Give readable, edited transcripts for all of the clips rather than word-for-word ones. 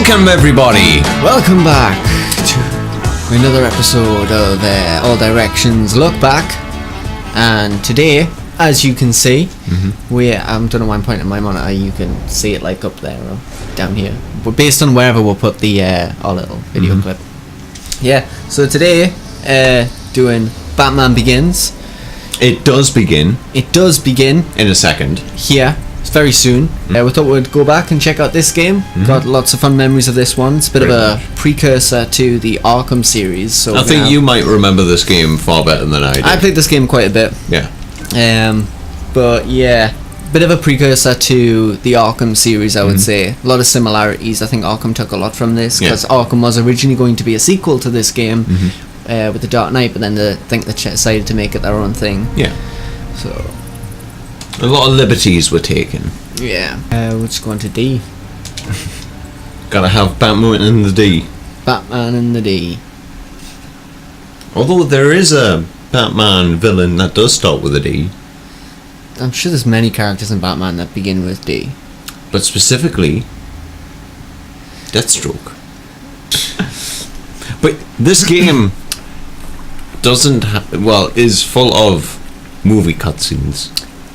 Welcome everybody! Welcome back to another episode of All Directions Look Back. And today, as you can see, I don't know why I'm pointing at my monitor, you can see it like up there or down here. But based on wherever we'll put the our little video clip. Yeah, so today, doing Batman Begins. It does begin. It does begin. In a second. Here. It's very soon. We thought we'd go back and check out this game. Got lots of fun memories of this one. It's a bit of a precursor to the Arkham series. So I think you might remember this game far better than I do. I played this game quite a bit. Yeah. But yeah, bit of a precursor to the Arkham series, I would say. A lot of similarities. I think Arkham took a lot from this because Arkham was originally going to be a sequel to this game with the Dark Knight, but then they decided to make it their own thing. Yeah. So a lot of liberties were taken. Yeah. We're just going to D. Gotta have Batman in the D. Batman in the D. Although there is a Batman villain that does start with a D. I'm sure there's many characters in Batman that begin with D. But specifically, Deathstroke. But this game is full of movie cutscenes.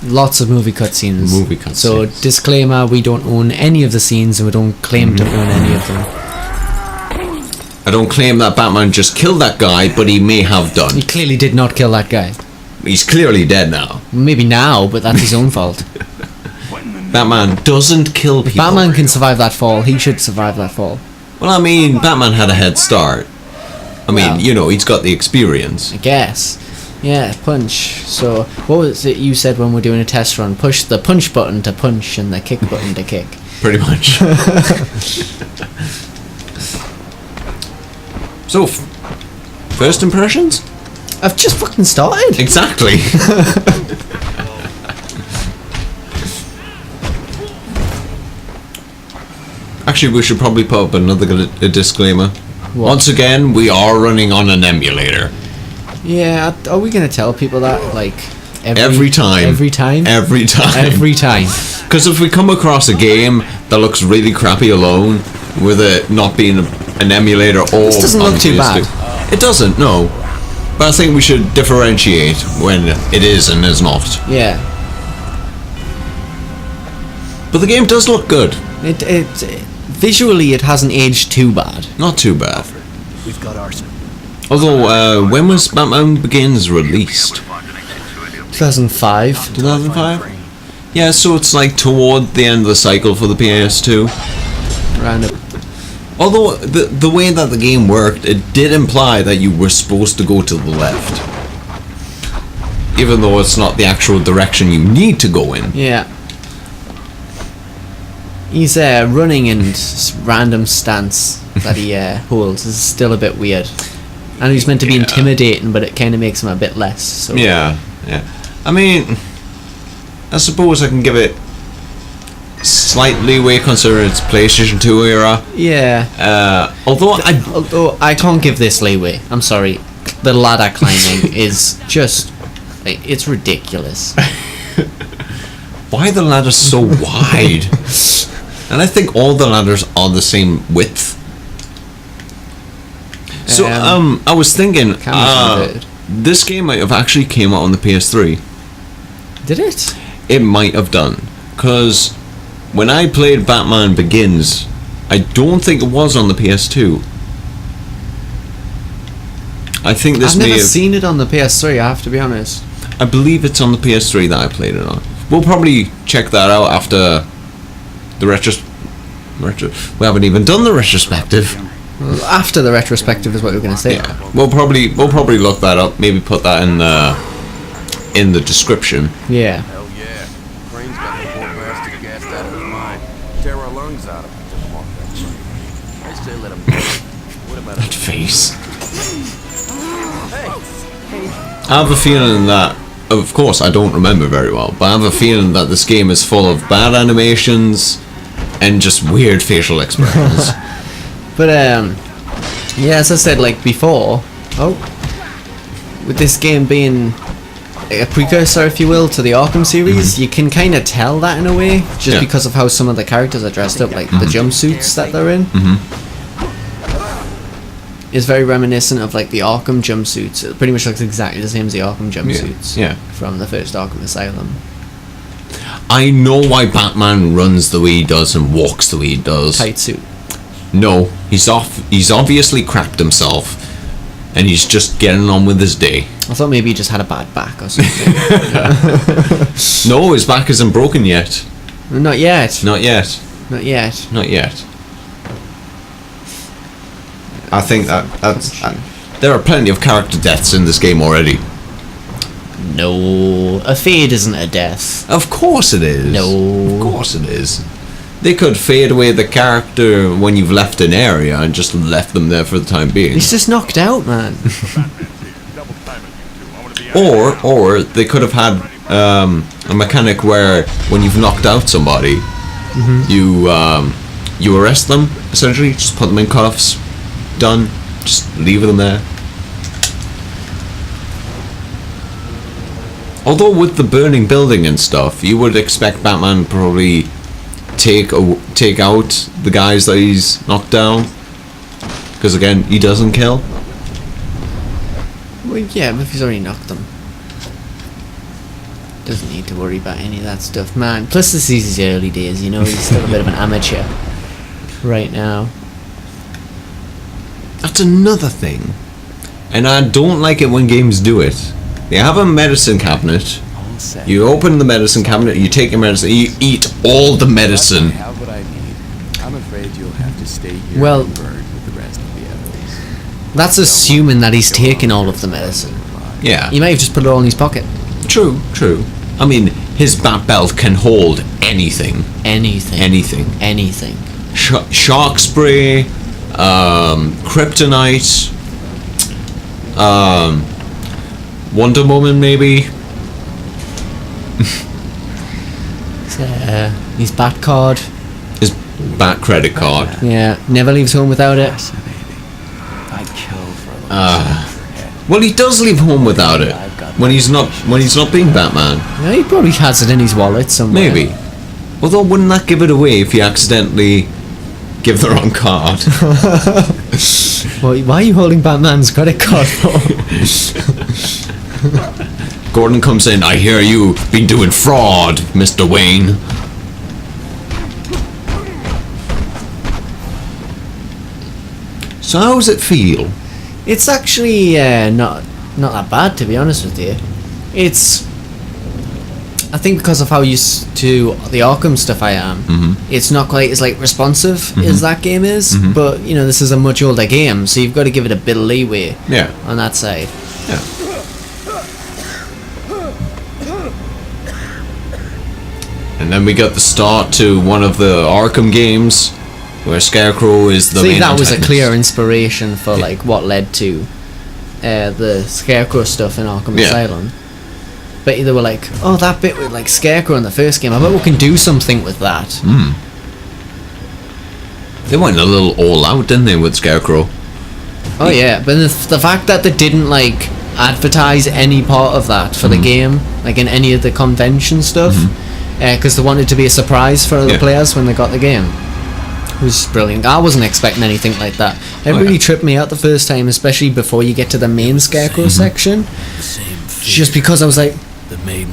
Lots of movie cutscenes. So, So, disclaimer, we don't own any of the scenes and we don't claim to own any of them. I don't claim that Batman just killed that guy, but he may have done. He clearly did not kill that guy. He's clearly dead now. Maybe now, but that's his own fault. Batman doesn't kill people. If Batman can survive that fall, he should survive that fall. Well, I mean, Batman had a head start. I mean, he's got the experience. I guess. Yeah, punch. So, what was it you said when we're doing a test run? Push the punch button to punch and the kick button to kick. Pretty much. So, first impressions? I've just fucking started. Exactly. Actually, we should probably put up another disclaimer. What? Once again, we are running on an emulator. Yeah, are we going to tell people that, like, every time? Every time? Every time. Every time. Because if we come across a game that looks really crappy alone, with it not being an emulator or... This doesn't look too bad. It doesn't, no. But I think we should differentiate when it is and is not. Yeah. But the game does look good. Visually, it hasn't aged too bad. Not too bad. We've got arson. Although, when was Batman Begins released? 2005. 2005? Yeah, so it's like toward the end of the cycle for the PS2. Around it. Although, the way that the game worked, it did imply that you were supposed to go to the left. Even though it's not the actual direction you need to go in. Yeah. He's running in random stance that he holds is still a bit weird. And he's meant to be intimidating, but it kind of makes him a bit less. So. Yeah. I mean, I suppose I can give it slight leeway considering it's PlayStation 2 era. Yeah. Although I can't give this leeway. I'm sorry. The ladder climbing is just... it's ridiculous. Why are the ladders so wide? And I think all the ladders are the same width. So, I was thinking, this game might have actually came out on the PS3. Did it? It might have done. Because when I played Batman Begins, I don't think it was on the PS2. I think this I've never seen it on the PS3, I have to be honest. I believe it's on the PS3 that I played it on. We'll probably check that out after the we haven't even done the retrospective. Well, after the retrospective is what we're going to say. Yeah, we'll probably look that up. Maybe put that in the description. Yeah. Hell yeah. Crane's got the poor bastard gassed out of his mind. Tear our lungs out of him. Just walk that way. I say let him go. What about That face. Hey. I have a feeling that, of course, I don't remember very well, but I have a feeling that this game is full of bad animations and just weird facial expressions. But yeah, as I said, like before, with this game being a precursor, if you will, to the Arkham series. You can kind of tell that in a way, just because of how some of the characters are dressed up, like the jumpsuits that they're in. Is very reminiscent of like the Arkham jumpsuits. It pretty much looks exactly the same as the Arkham jumpsuits from the first Arkham Asylum. I know why Batman runs the way he does and walks the way he does. Tight suit. No, he's obviously crapped himself, and he's just getting on with his day. I thought maybe he just had a bad back or something. No, his back isn't broken yet. Not yet. Not yet. Not yet. Not yet. I think that's there are plenty of character deaths in this game already. No, a fade isn't a death. Of course it is. No. Of course it is. They could fade away the character when you've left an area and just left them there for the time being. He's just knocked out, man. Or they could have had a mechanic where when you've knocked out somebody, you arrest them, essentially, just put them in cuffs, done, just leave them there. Although with the burning building and stuff, you would expect Batman probably take out the guys that he's knocked down, because again, he doesn't kill. Well, yeah, but if he's already knocked them, doesn't need to worry about any of that stuff, man. Plus, this is his early days, you know. He's still a bit of an amateur right now. That's another thing, and I don't like it when games do it. They have a medicine cabinet. You open the medicine cabinet, you take your medicine, you eat all the medicine. I have what I need. I'm afraid you'll have to stay here Well, and burn with the rest of the others. That's assuming that he's taken all of the medicine. Yeah. He might have just put it all in his pocket. True. I mean, his bat belt can hold anything. Anything. Shark spray, kryptonite, Wonder Woman maybe. His bat card. His bat credit card. Yeah, never leaves home without it. I'd kill for a little Well, he does leave home without it when he's not being Batman. Yeah, he probably has it in his wallet somewhere. Maybe. Although, wouldn't that give it away if you accidentally give the wrong card? Well, why are you holding Batman's credit card for? Gordon comes in. I hear you've been doing fraud, Mr. Wayne. So how does it feel? It's actually not that bad, to be honest with you. I think because of how used to the Arkham stuff I am, it's not quite as like responsive as that game is. But you know, this is a much older game, so you've got to give it a bit of leeway. On that side. Yeah. And then we got the start to one of the Arkham games, where Scarecrow is the main that was a antagonist. clear inspiration for like what led to the Scarecrow stuff in Arkham Asylum. But they were like, oh, that bit with like Scarecrow in the first game, I bet we can do something with that. They went a little all out, didn't they, with Scarecrow? Oh yeah, but the fact that they didn't like advertise any part of that for the game, like in any of the convention stuff, because they wanted to be a surprise for other players when they got the game, was brilliant. I wasn't expecting anything like that. It really tripped me out the first time, especially before you get to the main Scarecrow section, just because I was like,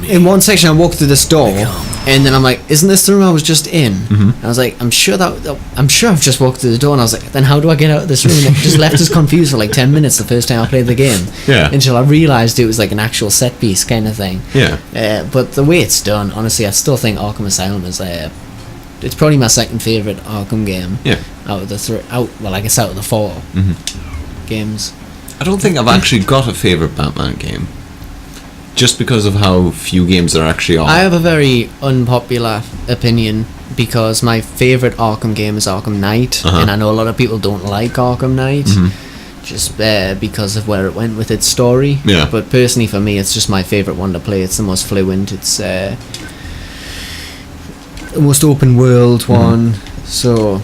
in one section I walked through this door, and then I'm like, isn't this the room I was just in? And I was like, I'm sure I've just walked through the door, and I was like, then how do I get out of this room? And it just left us confused for like 10 minutes the first time I played the game, until I realised it was like an actual set piece kind of thing. But the way it's done, honestly, I still think Arkham Asylum is it's probably my second favourite Arkham game out of the out of the 4 games. I don't think I've actually got a favourite Batman game, just because of how few games there actually are. I have a very unpopular opinion, because my favourite Arkham game is Arkham Knight, and I know a lot of people don't like Arkham Knight, just because of where it went with its story. But personally for me, it's just my favourite one to play. It's the most fluent, it's the most open world one, so...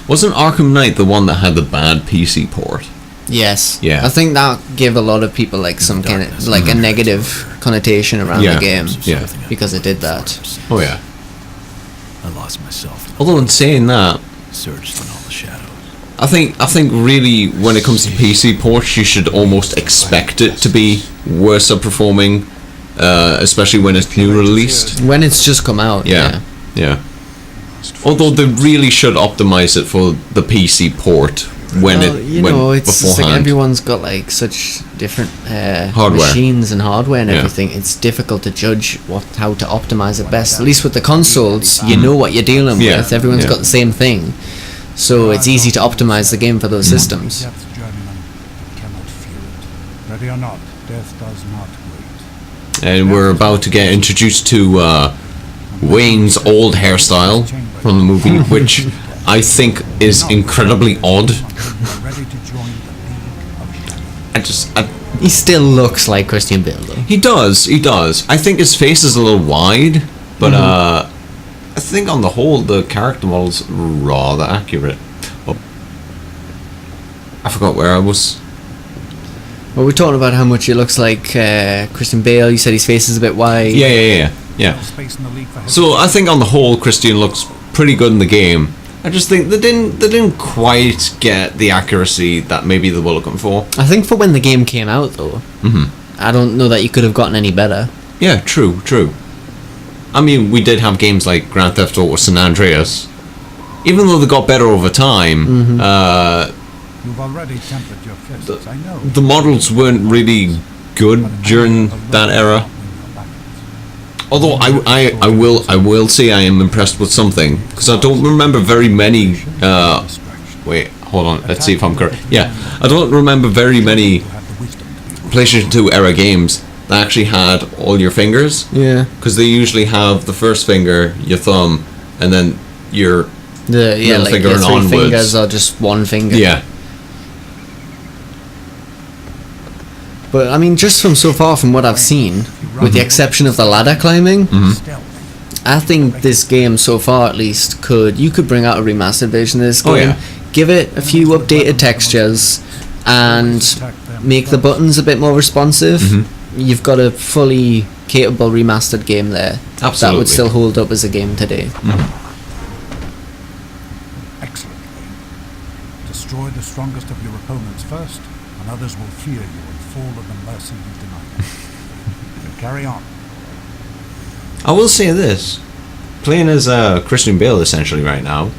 Wasn't Arkham Knight the one that had the bad PC port? Yes. Yeah. I think that gave a lot of people like some kind of like a negative connotation around Yeah. the game. Yeah. Because it did that. Oh yeah. I lost myself. Although in saying that, Searched in all the shadows. I think really when it comes to PC ports, you should almost expect it to be worse performing, especially when it's new released. When it's just come out. Yeah. Although they really should optimize it for the PC port when Well, it you when know, it's just like beforehand. everyone's got like such different Hardware. machines and hardware and Yeah. everything. It's difficult to judge how to optimize it best. At least with the consoles, you know what you're dealing Yeah, with. Everyone's yeah. got the same thing, so it's easy to optimize the game for those systems. Death's journeyman cannot fear it. Ready or not, death does not wait. And we're about to get introduced to Wayne's old hairstyle from the movie, which I think is incredibly odd. You are ready to join the League of Shadows. He still looks like Christian Bale though. He does. I think his face is a little wide, but I think on the whole the character model's rather accurate. Oh. I forgot where I was. Well, we're talking about how much he looks like Christian Bale. You said his face is a bit wide. Yeah. Space in the league for So I think on the whole, Christian looks pretty good in the game. I just think they didn't quite get the accuracy that maybe they were looking for. I think for when the game came out though, I don't know that you could have gotten any better. Yeah, true. I mean, we did have games like Grand Theft Auto San Andreas. Even though they got better over time, You've already tempered your fists, I know. the models weren't really good during that era. Although I will say I am impressed with something, because I don't remember very many. Wait, hold on. Let's see if I'm correct. Yeah, I don't remember very many PlayStation 2 era games that actually had all your fingers. Yeah. Because they usually have the first finger, your thumb, and then your middle Like finger your and three onwards. fingers or just one finger. Yeah. But I mean, just from so far from what I've seen, with the exception of the ladder climbing, I think this game so far at least you could bring out a remastered version of this game, Oh, yeah. give it a few updated textures, and make the buttons a bit more responsive. You've got a fully capable remastered game there that Absolutely. would still hold up as a game today. Excellent. Destroy the strongest of your opponents first, and others will fear you and fall at the mercy you deny them. But carry on. I will say this, playing as Christian Bale essentially right now,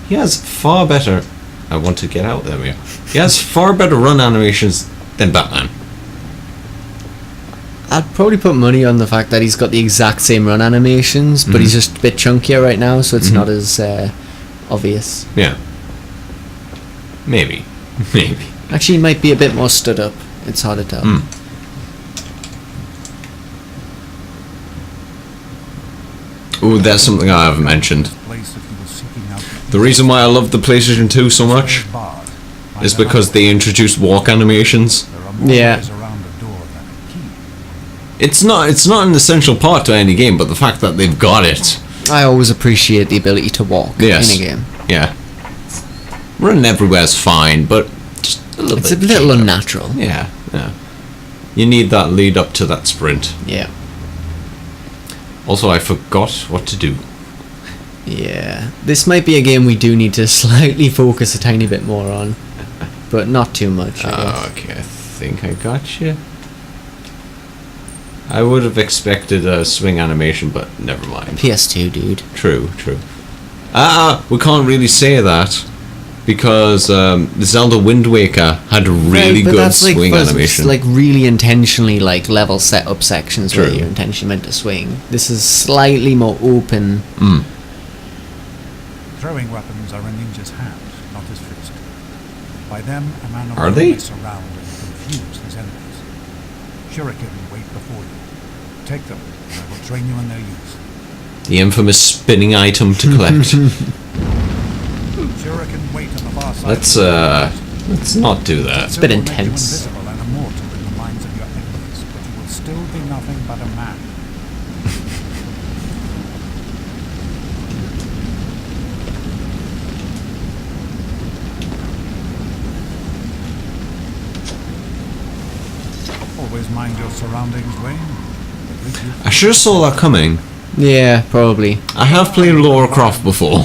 he has far better. I want to get out there. We are. He has far better run animations than Batman. I'd probably put money on the fact that he's got the exact same run animations, but he's just a bit chunkier right now, so it's not as obvious. Yeah. Maybe. Actually, he might be a bit more stood up. It's hard to tell. Ooh, that's something I haven't mentioned. Place if you were seeking out The reason why I love the PlayStation 2 so much barred. is because they introduced walk animations. There are more Yeah. ways around a door than a key. It's not an essential part to any game, but the fact that they've got it. I always appreciate the ability to walk Yes. in a game. Yeah. Running everywhere is fine, but just a little It's a bit. little unnatural. Yeah. You need that lead up to that sprint. Yeah. Also, I forgot what to do. Yeah. This might be a game we do need to slightly focus a tiny bit more on, but not too much. I guess. Okay, I think I got you. I would have expected a swing animation, but never mind. PS2, dude. True. We can't really say that because Zelda Wind Waker had really Right, but good that's swing for animation. like really intentionally like level set up sections where True. you're intentionally meant to swing. This is slightly more open. Throwing weapons are a ninja's hand, not his fist. By them, a man Are will they? always surround and confuse his enemies. Shuriken wait before you. Take them, and I will train you in their use. The infamous spinning item to collect. Shuriken wait on the far side. Let's not do that. It's a bit Will make you intense. invisible and immortal in the minds of your enemies, but you will still be nothing but a man. mind your surroundings, Wayne. But with you, I should have saw that coming. Yeah, probably. I have played Lara Croft before.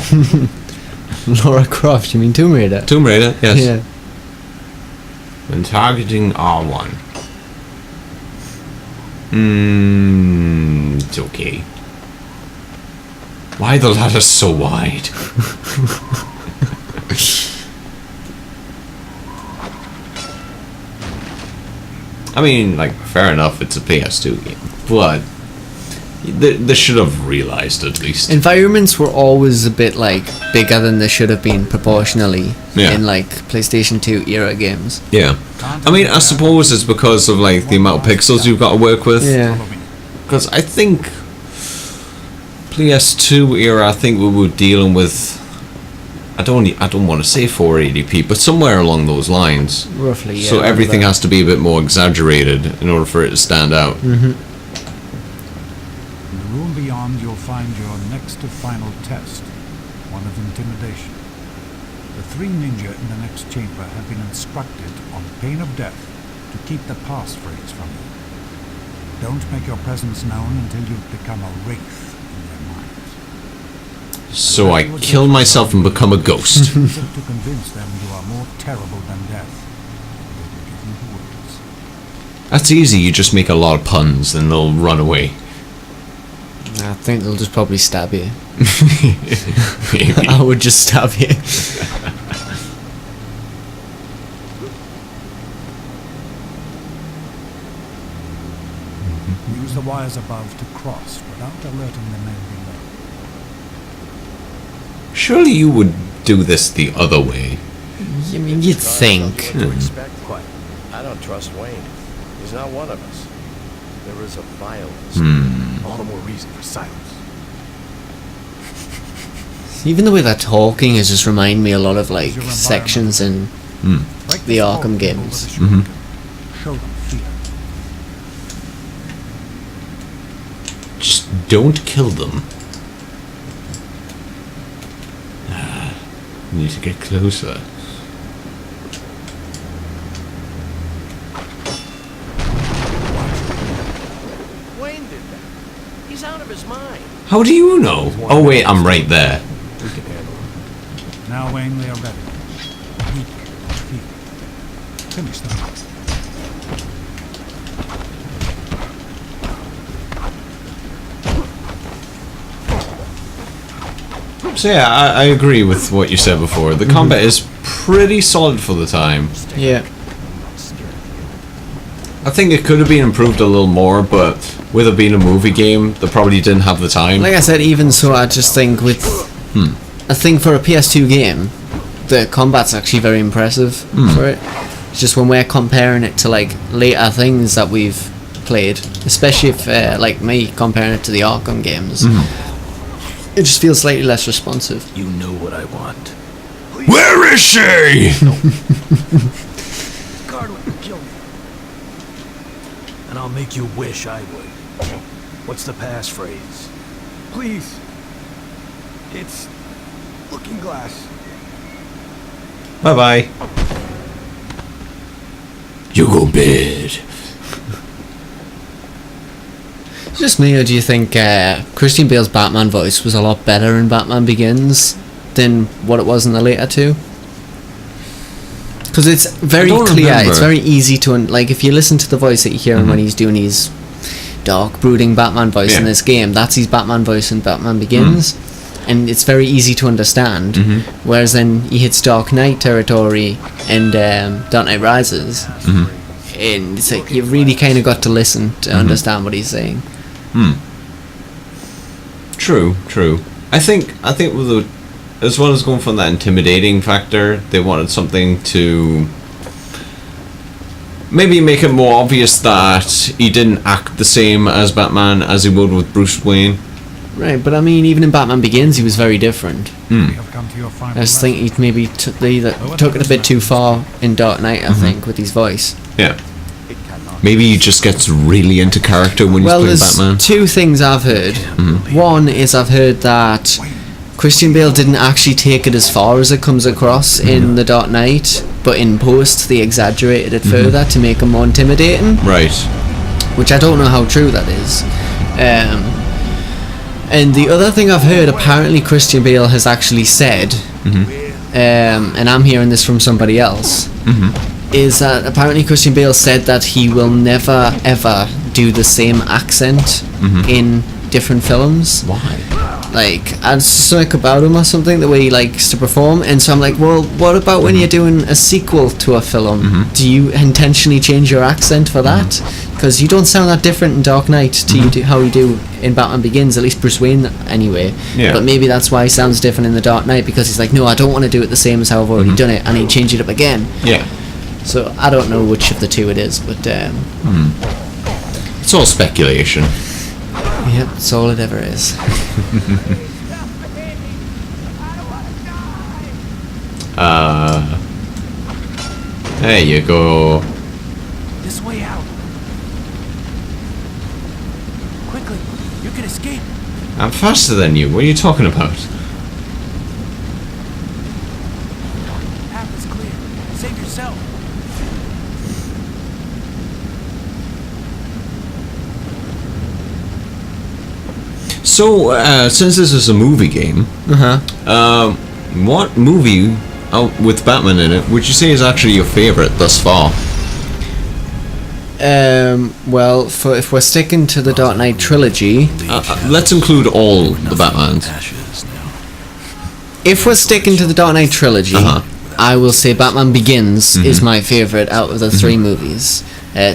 Lara Croft, you mean Tomb Raider? Tomb Raider, yes. Yeah. When targeting R1. It's okay. Why the ladder so wide? I mean, like, fair enough, it's a PS2 game, but they should have realized at least. Environments were always a bit like bigger than they should have been proportionally Yeah. in like PlayStation 2 era games. Yeah. I mean, I suppose it's because of like the amount of pixels you've got to work with. Yeah. follow me. Because I think PS2 era, I think we were dealing with. I don't want to say 480p, but somewhere along those lines. Roughly, yeah. So everything has to be a bit more exaggerated in order for it to stand out. Mm-hmm. In the room beyond, you'll find your next to final test, one of intimidation. The 3 ninja in the next chamber have been instructed on pain of death to keep the passphrase from you. Don't make your presence known until you've become a wraith in their minds. So I kill myself and become a ghost. Seek to convince them you are more terrible than death. They will give you the words. That's easy, you just make a lot of puns and they'll run away. I think they'll just probably stab you. Maybe. I would just stab you. Use the wires above to cross without alerting the men below. Surely you would do this the other way. I mean, you'd think. What to expect? What? I don't trust Wayne. He's not one of us. There is a violence. All the more reason for silence. Even the way they're talking is just remind me a lot of like sections in Break The small Arkham people games. with a shuriken. Show them fear. Just don't kill them. Need to get closer. Wayne did that. He's out of his mind. How do you know? Oh wait, I'm right there. We can handle it. Now, Wayne, they are ready. Weak and feeble. Finish them up. So yeah, I agree with what you said before. The combat is pretty solid for the time. Yeah. I think it could have been improved a little more, but with it being a movie game, they probably didn't have the time. Like I said, even so, I just think with I think for a PS2 game, the combat's actually very impressive for it. It's just when we're comparing it to like later things that we've played, especially if like me comparing it to the Arkham games, it just feels slightly less responsive. You know what I want. Where is she? Guard would kill me. And I'll make you wish I would. What's the passphrase? Please. It's Looking Glass. Bye bye. You go bed. Just me, or do you think Christian Bale's Batman voice was a lot better in Batman Begins than what it was in the later two? Because it's very don't clear, remember. it's very easy to like if you listen to the voice that you hear him when he's doing his dark, brooding Batman voice in Yeah. this game, that's his Batman voice in Batman Begins, and it's very easy to understand. Whereas then he hits Dark Knight territory and Dark Knight Rises, and it's like you really kind of got to listen to understand what he's saying. True. I think with the, as well as going from that intimidating factor, they wanted something to maybe make it more obvious that he didn't act the same as Batman as he would with Bruce Wayne. Right, but I mean, even in Batman Begins, he was very different. We have come to your final I just think he maybe took it a bit too far in Dark Knight, I think, with his voice. Yeah. Maybe he just gets really into character when Well, he's there's playing Batman. two things I've heard. One is I've heard that Christian Bale didn't actually take it as far as it comes across in The Dark Knight, but in post they exaggerated it further to make him more intimidating. Right. which I don't know how true that is. And the other thing I've heard, apparently Christian Bale has actually said, and I'm hearing this from somebody else, is that apparently Christian Bale said that he will never ever do the same accent in different films. Why? Like, and something about him or something, the way he likes to perform. And so I'm like, well, what about when you're doing a sequel to a film? Do you intentionally change your accent for that? Because you don't sound that different in Dark Knight to how you do in Batman Begins, at least Bruce Wayne anyway. Yeah. But maybe that's why he sounds different in The Dark Knight, because he's like, no, I don't want to do it the same as how I've already done it, and he changed it up again. Yeah. So I don't know which of the two it is, but It's all speculation. yep, that's all it ever is. There you go. This way out. Quickly, you can escape. I'm faster than you. What are you talking about? Path is clear. Save yourself. So, since this is a movie game, what movie with Batman in it would you say is actually your favorite thus far? Well, if we're sticking to the Dark Knight trilogy, Let's include all the Batmans. if we're sticking to the Dark Knight trilogy, I will say Batman Begins is my favourite out of the three movies.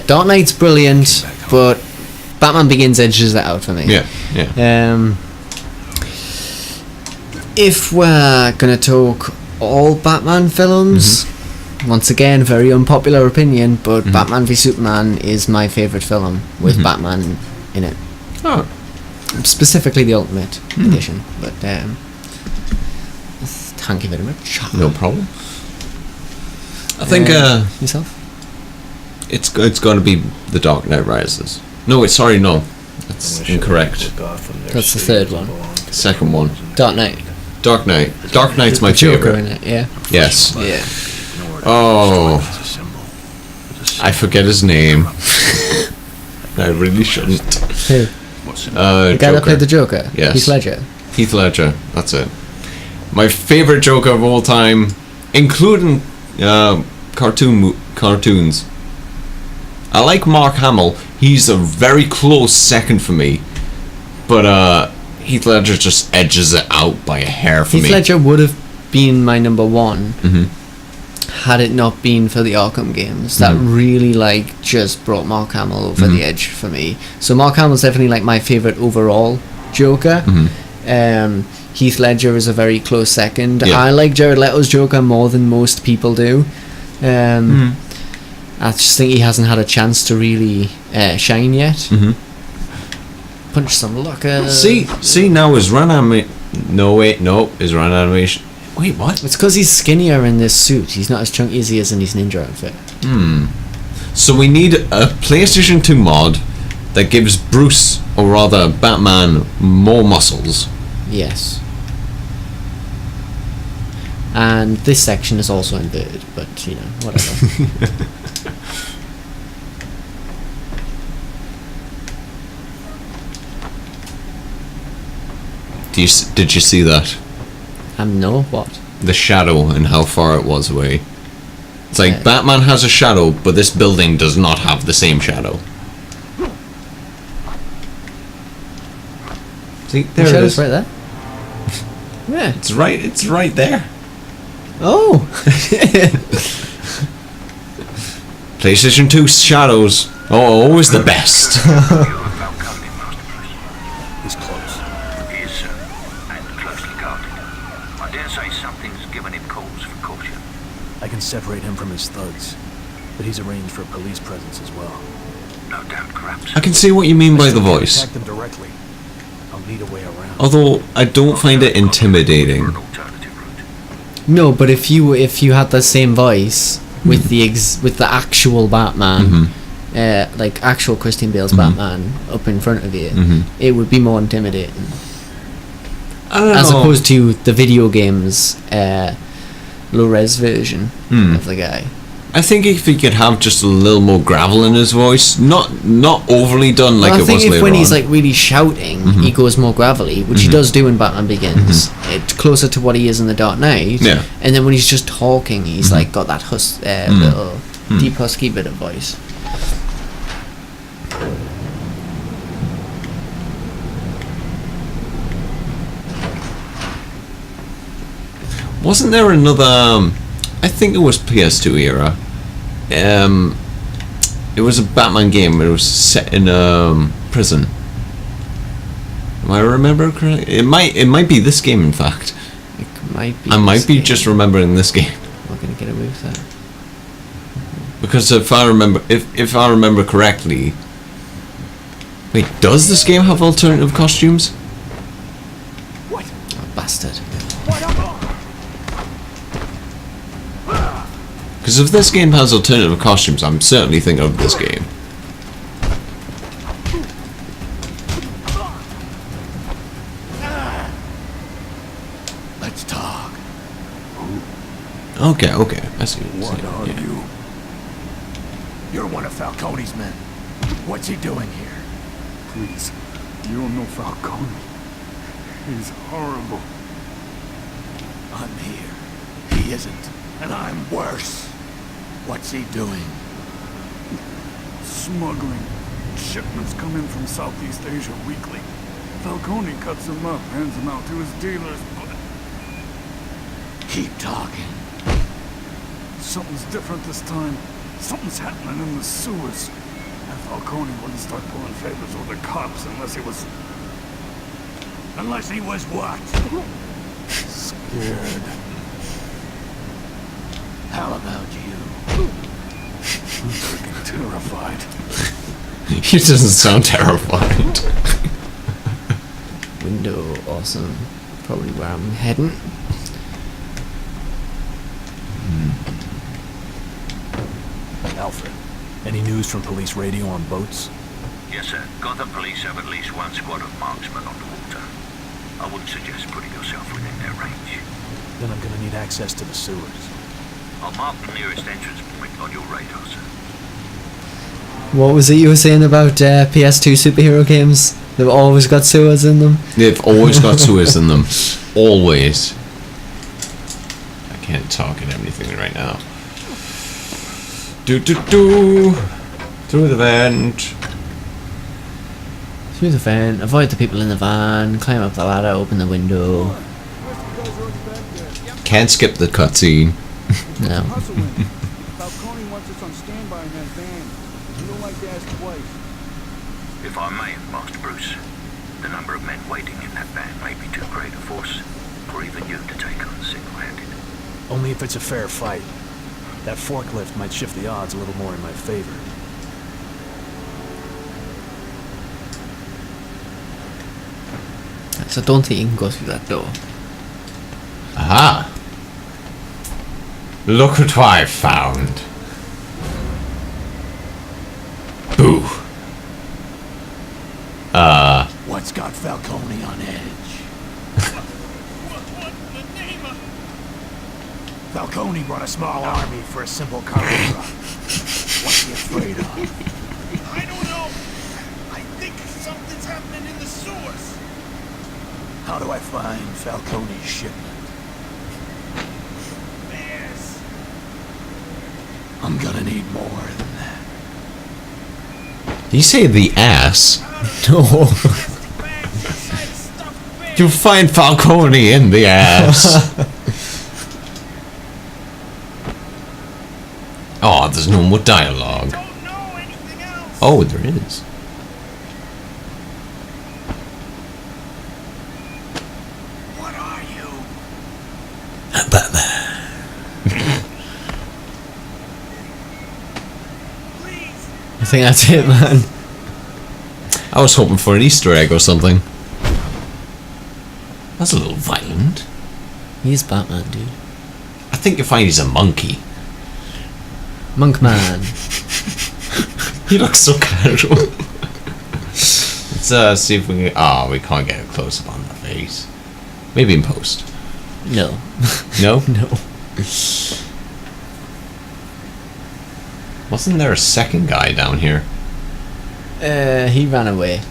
Dark Knight's brilliant, but Batman Begins edges it out for me. Yeah. If we're gonna talk all Batman films, once again, very unpopular opinion, but Batman v Superman is my favourite film with Batman in it. Oh. Specifically the Ultimate Edition, but thank you very much. No problem. I think yourself? it's going to be The Dark Knight Rises. No, that's incorrect. That's the third one. Second one. Dark Knight. Dark Knight. Dark Knight's my Joker favorite. in it, yeah. Yes. Yeah. Oh, I forget his name. I really shouldn't. Who? The guy that played the Joker? Yes. Heath Ledger. Heath Ledger. That's it. My favorite Joker of all time, including cartoons. I like Mark Hamill. He's a very close second for me, but Heath Ledger just edges it out by a hair for me. Heath Ledger would have been my number one had it not been for the Arkham games. That really just brought Mark Hamill over the edge for me. So Mark Hamill's definitely my favourite overall Joker. Heath Ledger is a very close second. Yeah. I like Jared Leto's Joker more than most people do. I just think he hasn't had a chance to really shine yet. Punch some lockers. See now his run animation. His run animation. Wait, what? It's because he's skinnier in this suit. He's not as chunky as he is in his ninja outfit. So we need a PlayStation 2 mod that gives Bruce, or rather Batman, more muscles. Yes. And this section is also inverted, but whatever. Did you see that? No, what? The shadow and how far it was away. It's like Batman has a shadow, but this building does not have the same shadow. See, there it is. Right there. Yeah. It's right there. Oh. PlayStation 2 shadows. Oh, always the best. He's close. He is, sir, and closely guarded. I dare say something's given him cause for caution. I can separate him from his thugs, but he's arranged for a police presence as well. No doubt corrupts. I can see what you mean by I the still can't voice. attack them directly. I'll need a way around. Although I don't find it intimidating. An alternative route. No, but if you had the same voice with with the actual Batman, like actual Christian Bale's Batman up in front of you, it would be more intimidating. I don't As know. opposed to the video game's low res version of the guy. I think if he could have just a little more gravel in his voice, not overly done like Well, it I think was if later when on. he's like really shouting, he goes more gravelly, which he does do in Batman Begins. It's closer to what he is in The Dark Knight. Yeah. And then when he's just talking, he's like got that little deep husky bit of voice. Wasn't there another? I think it was PS2 era. It was a Batman game, but it was set in a prison. Am I remember correctly? It might be this game, in fact. It might be. I might this be game. just remembering this game. I'm not gonna get away with that. Because if I remember correctly, wait, does this game have alternative costumes? Oh, bastard. Because if this game has alternative costumes, I'm certainly thinking of this game. Let's talk. Okay, I see. What are Yeah. you? You're one of Falcone's men. What's he doing here? Please, you don't know Falcone. He's horrible. I'm here. He isn't. And I'm worse. What's he doing? Smuggling. Shipments come in from Southeast Asia weekly. Falcone cuts them up, hands them out to his dealers, but Keep talking. something's different this time. Something's happening in the sewers. And Falcone wouldn't start pulling favors with the cops unless he was... Unless he was what? scared. How about you? I'm freaking terrified. He doesn't sound terrified. Window, awesome. Probably where I'm heading. Alfred, any news from police radio on boats? Yes, sir. Gotham police have at least one squad of marksmen on the water. I wouldn't suggest putting yourself within their range. Then I'm gonna need access to the sewers. I'll mark the nearest entrance point on your radar, sir. What was it you were saying about PS2 superhero games? They've always got sewers in them. They've always got sewers in them. Always. I can't talk at anything right now. Through the vent. Through the vent, avoid the people in the van, climb up the ladder, open the window. Can't skip the cutscene. No. Falcone wants us on standby in that van. You don't like to ask twice. If I may, Master Bruce, the number of men waiting in that van may be too great a force for even you to take on single-handed. Only if it's a fair fight. That forklift might shift the odds a little more in my favor. So don't think you can go through that door. Aha! Look what I found. Boo. What's got Falcone on edge? What in the name of... Falcone brought a small army for a simple cargo truck. What's he afraid of? I don't know. I think something's happening in the sewers. How do I find Falcone's shipment? Bears. I'm gonna need more than that. Did you say the ass? No. Plastic bags inside a stuffed bear. You'll find Falcone in the ass. Oh, there's no more dialogue. Don't know anything else. Oh, there is. What are you? Please. I think that's it, man. I was hoping for an Easter egg or something. That's a little violent. He's Batman, dude. I think you'll find he's a monkey. Monk man. He looks so casual. Let's see if we can... Oh, we can't get a close-up on the face. Maybe in post. No. No? No. Wasn't there a second guy down here? He ran away.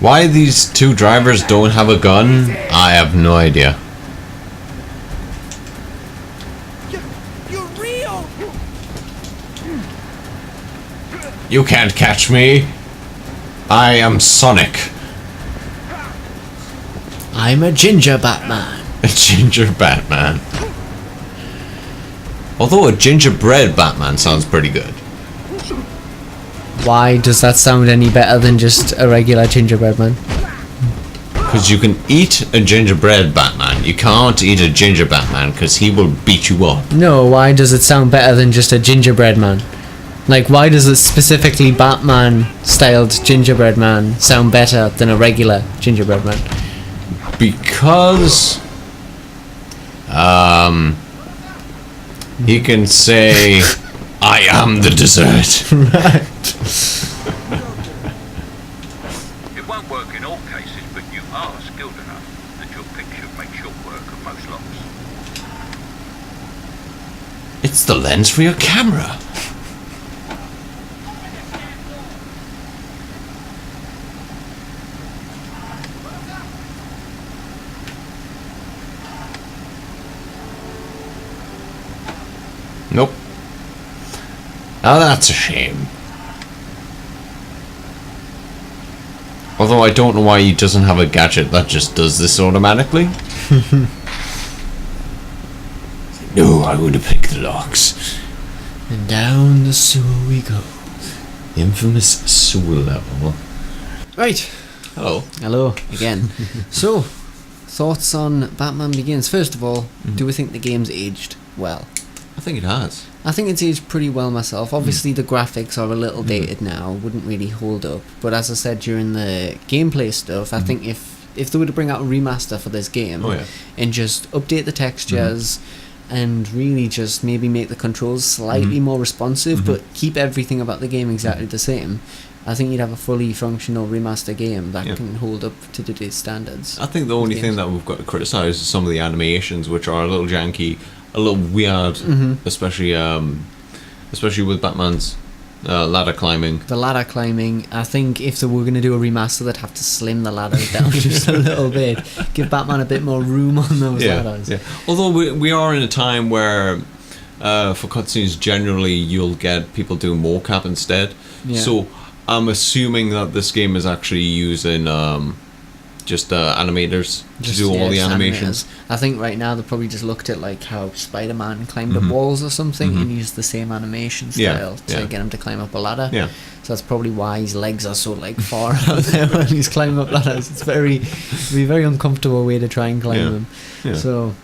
Why these two drivers don't have a gun, I have no idea. You're real! You can't catch me. I am Sonic. I'm a ginger Batman. A ginger Batman. Although a gingerbread Batman sounds pretty good. Why does that sound any better than just a regular gingerbread man? Because you can eat a gingerbread Batman. You can't eat a ginger Batman because he will beat you up. No, why does it sound better than just a gingerbread man? Like, why does it specifically Batman-styled gingerbread man sound better than a regular gingerbread man? Because he can say, I am the dessert. Right. It won't work in all cases, but you are skilled enough that your picture makes short work of most locks. It's the lens for your camera. Nope. Now that's a shame. Although I don't know why he doesn't have a gadget that just does this automatically. No, I'm going to pick the locks. And down the sewer we go. The infamous sewer level. Right. Hello. Hello again. So, thoughts on Batman Begins? First of all, do we think the game's aged well? I think it has. I think it's aged pretty well myself. Obviously, the graphics are a little dated now, wouldn't really hold up. But as I said during the gameplay stuff, I think if they were to bring out a remaster for this game and just update the textures and really just maybe make the controls slightly more responsive, but keep everything about the game exactly the same, I think you'd have a fully functional remaster game that can hold up to today's standards. I think the only thing that we've got to criticise is some of the animations, which are a little janky, a little weird, especially with Batman's ladder climbing. The ladder climbing, I think if they were going to do a remaster, they'd have to slim the ladder down just a little bit, give Batman a bit more room on those ladders. Yeah. Although we are in a time where for cutscenes generally you'll get people doing mocap instead. Yeah. So I'm assuming that this game is actually using just animators to do all the animations. I think right now they probably just looked at like how Spider-Man climbed up walls or something and used the same animation style to get him to climb up a ladder. Yeah. So that's probably why his legs are so like far out there when he's climbing up ladders. It'd be a very uncomfortable way to try and climb them. Yeah. So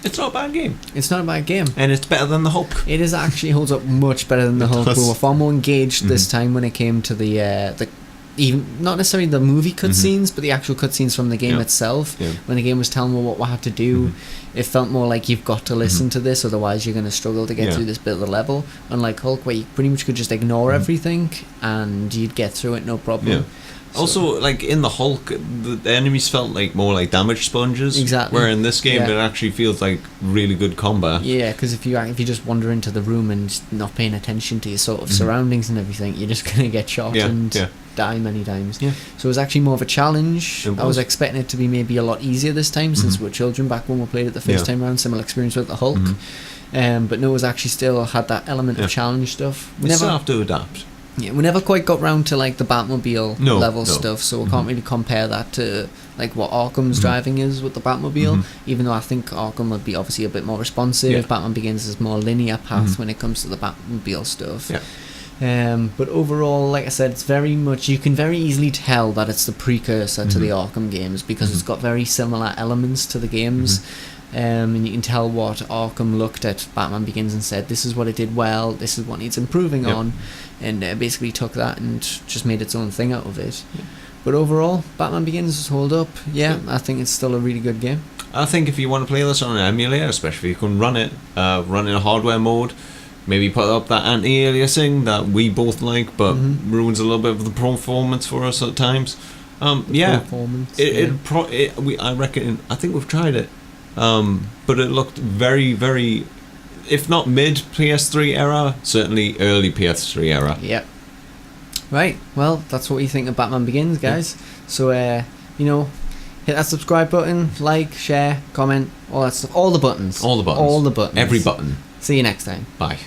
it's not a bad game. It's not a bad game. And it's better than the Hulk. It is actually holds up much better than the Hulk. We were far more engaged this time when it came to the even not necessarily the movie cutscenes, but the actual cutscenes from the game itself. Yeah. When the game was telling me what we have to do, it felt more like you've got to listen to this, otherwise you're going to struggle to get through this bit of the level. Unlike Hulk, where you pretty much could just ignore everything and you'd get through it no problem. Yeah. So. Also, like in the Hulk, the enemies felt like more like damage sponges. Exactly. Where in this game, it actually feels like really good combat. Yeah, because if you just wander into the room and just not paying attention to your sort of surroundings and everything, you're just gonna get shot and die many times. Yeah. So it was actually more of a challenge. I was expecting it to be maybe a lot easier this time, since we were children back when we played it the first time around. Similar experience with the Hulk. But no, it was actually still had that element of challenge stuff. We still have to adapt. Yeah, we never quite got round to like the Batmobile level stuff, so we can't really compare that to like what Arkham's driving is with the Batmobile, even though I think Arkham would be obviously a bit more responsive. Batman Begins is more linear path when it comes to the Batmobile stuff. But overall, like I said, it's very much, you can very easily tell that it's the precursor to the Arkham games, because it's got very similar elements to the games. And you can tell what Arkham looked at Batman Begins and said, this is what it did well, this is what needs improving on, and basically took that and just made its own thing out of it. But overall, Batman Begins has hold up. Yeah, I think it's still a really good game. I think if you want to play this on an emulator, especially if you can run it, run in a hardware mode, maybe put up that anti-aliasing that we both like, but ruins a little bit of the performance for us at times. Yeah, I reckon. I think we've tried it, but it looked very, very, if not mid PS3 era, certainly early PS3 era. Yep. Right. Well, that's what we think of Batman Begins, guys. So, you know, hit that subscribe button, like, share, comment, all that stuff. All the buttons. All the buttons. All the buttons. Every button. See you next time. Bye.